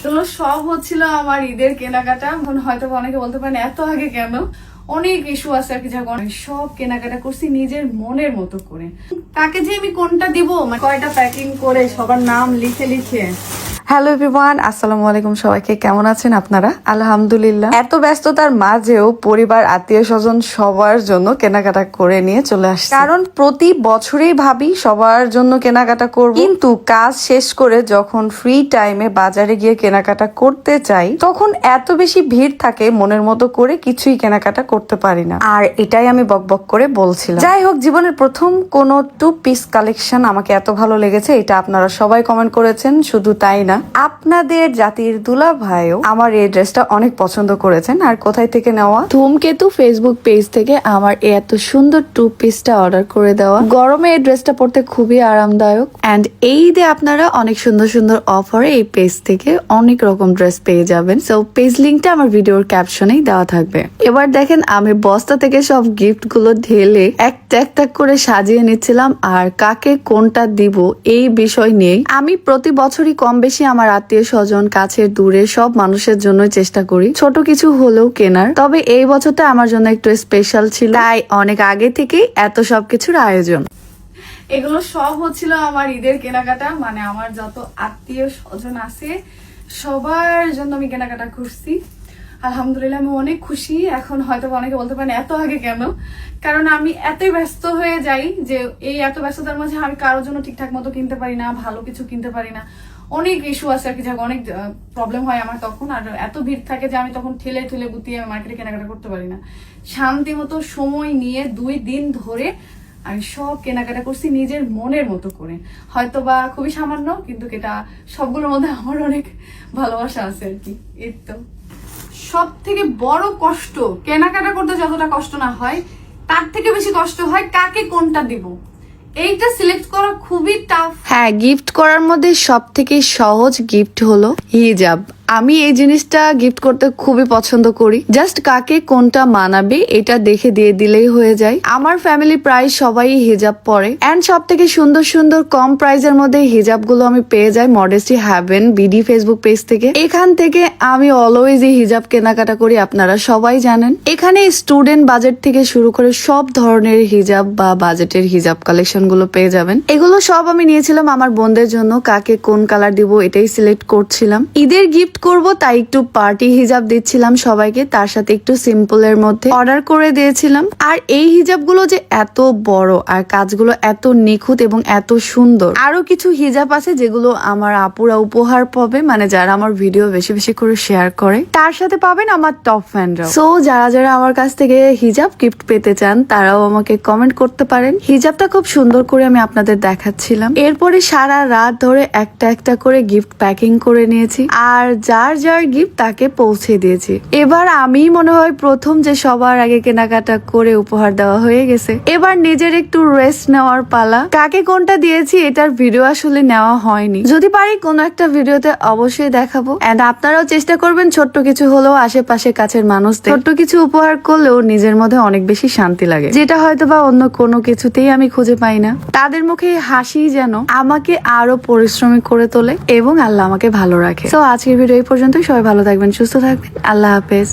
এগুলো সব হচ্ছিল আমার ঈদের কেনাকাটা। হয়তো অনেকে বলতে পারেন এত আগে কেন, অনেক ইস্যু আছে আর কি। যখন সব কেনাকাটা করছি নিজের মনের মতো করে, কাকে যে আমি কোনটা দিব, কয়টা প্যাকিং করে সবার নাম লিখে লিখে। হ্যালো এভরিওয়ান, আসসালামু আলাইকুম। সবাইকে কেমন আছেন আপনারা? আলহামদুলিল্লাহ। এত ব্যস্ততার মাঝেও পরিবার, আত্মীয় স্বজন সবার জন্য কেনাকাটা করে নিয়ে চলে আসছে, কারণ প্রতি বছরেই ভাবি সবার জন্য কেনাকাটা করব, কিন্তু কাজ শেষ করে যখন ফ্রি টাইমে বাজারে গিয়ে কেনাকাটা করতে চাই তখন এত বেশি ভিড় থাকে, মনের মতো করে কিছুই কেনাকাটা করতে পারি না। আর এটাই আমি বকবক করে বলছিলাম। যাই হোক, জীবনের প্রথম কোনো 2 পিস কালেকশন আমাকে এত ভালো লেগেছে, এটা আপনারা সবাই কমেন্ট করেছেন। শুধু তাই না, আপনাদের জাতির দুলা ভাইও আমার এই ড্রেসটা অনেক পছন্দ করেছেন। আর কোথায় থেকে নেওয়া? ধূমকেতু ফেসবুক পেজ থেকে আমার এত সুন্দর 2 পিসটা অর্ডার করে দেওয়া। গরমে এই ড্রেসটা পরতে খুবই আরামদায়ক। এন্ড এই ঈদে আপনারা অনেক সুন্দর সুন্দর অফারে এই পেজ থেকে অনেক রকম ড্রেস পেয়ে যাবেন। সো পেজ লিঙ্কটা আমার ভিডিওর ক্যাপশনেই দেওয়া থাকবে। এবার দেখেন, আমি বস্তা থেকে সব গিফট গুলো ঢেলে একটা একটা করে সাজিয়ে নিচ্ছিলাম, আর কাকে কোনটা দিব এই বিষয় নিয়ে আমি প্রতি বছরই কম বেশি আমার আত্মীয় স্বজন, কাছের দূরে সব মানুষের জন্য চেষ্টা করি ছোট কিছু হলেও কেনার। তবে এই বছরটা আমার জন্য একটু স্পেশাল ছিল, তাই অনেক আগে থেকেই এত সবকিছুর আয়োজন। এগুলো সব হচ্ছিল আমার ঈদের কেনাকাটা। আমার যত আত্মীয় স্বজন আছে সবার জন্য আমি কেনাকাটা করছি। আলহামদুলিল্লাহ, আমি অনেক খুশি। এখন হয়তো অনেকে বলতে পারেন এত আগে কেন, কারণ আমি এতই ব্যস্ত হয়ে যাই যে এই এত ব্যস্ততার মাঝে আমি কারোর জন্য ঠিকঠাক মতো কিনতে পারি না, ভালো কিছু কিনতে পারি না। অনেক ইস্যু আছে আর কি, অনেক প্রবলেম হয় আমার তখন। আর এত ভিড় থাকে যে আমি তখন ঠেলে ঠেলে গুতিয়ে আমি মার্কেটে কেনাকাটা করতে পারি না। শান্তি মতো সময় নিয়ে 2 দিন ধরে আমি সব কেনাকাটা করছি নিজের মনের মতো করে। হয়তো বা খুবই সামান্য, কিন্তু এটা সবগুলোর মধ্যে আমার অনেক ভালোবাসা আছে আর কি। এই তো সব থেকে বড় কষ্ট, কেনাকাটা করতে যতটা কষ্ট না হয় তার থেকে বেশি কষ্ট হয় কাকে কোনটা দিব। এইটা সিলেক্ট করা খুবই টাফ। হ্যাঁ, গিফট করার মধ্যে সব থেকে সহজ গিফট হলো হিজাব। আমি এই জিনিসটা গিফট করতে খুবই পছন্দ করি। জাস্ট কাকে কোনটা মানাবে এটা দেখে দিয়ে দিলেই হয়ে যায়। আমার ফ্যামিলি প্রায় সবাই হিজাব পরে, এন্ড সব থেকে সুন্দর সুন্দর কম প্রাইজের মধ্যে হিজাব গুলো আমি পেয়ে যাই modesty haven BD Facebook page থেকে। এখান থেকে আমি অলওয়েজ এই হিজাব কেনাকাটা করি, আপনারা সবাই জানেন। এখানে স্টুডেন্ট বাজেট থেকে শুরু করে সব ধরনের হিজাব বা বাজেটের হিজাব কালেকশন গুলো পেয়ে যাবেন। এগুলো সব আমি নিয়েছিলাম আমার বোনদের জন্য। কাকে কোন কালার দিব এটাই সিলেক্ট করছিলাম। ঈদের গিফট করব তাই একটু পার্টি হিজাব দিচ্ছিলাম সবাইকে, তার সাথে একটু সিম্পলের মধ্যে অর্ডার করে দিয়েছিলাম। আর এই হিজাবগুলো যে এত বড় আর কাজগুলো এত নিখুঁত এবং এত সুন্দর। আরো কিছু হিজাব আছে যেগুলো আমার আপুরা উপহার পাবে, যারা আমার ভিডিও বেশি বেশি করে শেয়ার করে, তার সাথে পাবেন আমার টপ ফ্যানরা। সো যারা যারা আমার কাছ থেকে হিজাব গিফট পেতে চান তারাও আমাকে কমেন্ট করতে পারেন। হিজাবটা খুব সুন্দর করে আমি আপনাদের দেখাচ্ছিলাম। এরপরে সারা রাত ধরে একটা একটা করে গিফট প্যাকিং করে নিয়েছি, আর যার যার গিফট তাকে পৌঁছে দিয়েছি। এবার আমি মনে হয় প্রথম যে সবার আগে কেনাকাটা করে উপহার দেওয়া হয়ে গেছে। এবার নিজের একটু রেস্ট নেওয়ার পালা। কাকে কোনটা দিয়েছি এটার ভিডিও আসলে নেওয়া হয়নি, যদি পারি কোনো একটা ভিডিওতে অবশ্যই দেখাবো। এন্ড আপনারাও চেষ্টা করবেন ছোট্ট কিছু হলেও আশেপাশে কাছের মানুষদের ছোট্ট কিছু উপহার করলেও নিজের মধ্যে অনেক বেশি শান্তি লাগে, যেটা হয়তো বা অন্য কোনো কিছুতেই আমি খুঁজে পাই না। তাদের মুখে হাসি যেন আমাকে আরো পরিশ্রমী করে তোলে এবং আল্লাহ আমাকে ভালো রাখে। তো আজকের ভিডিও এই পর্যন্ত। সবাই ভালো থাকবেন, সুস্থ থাকবেন। আল্লাহ হাফেজ।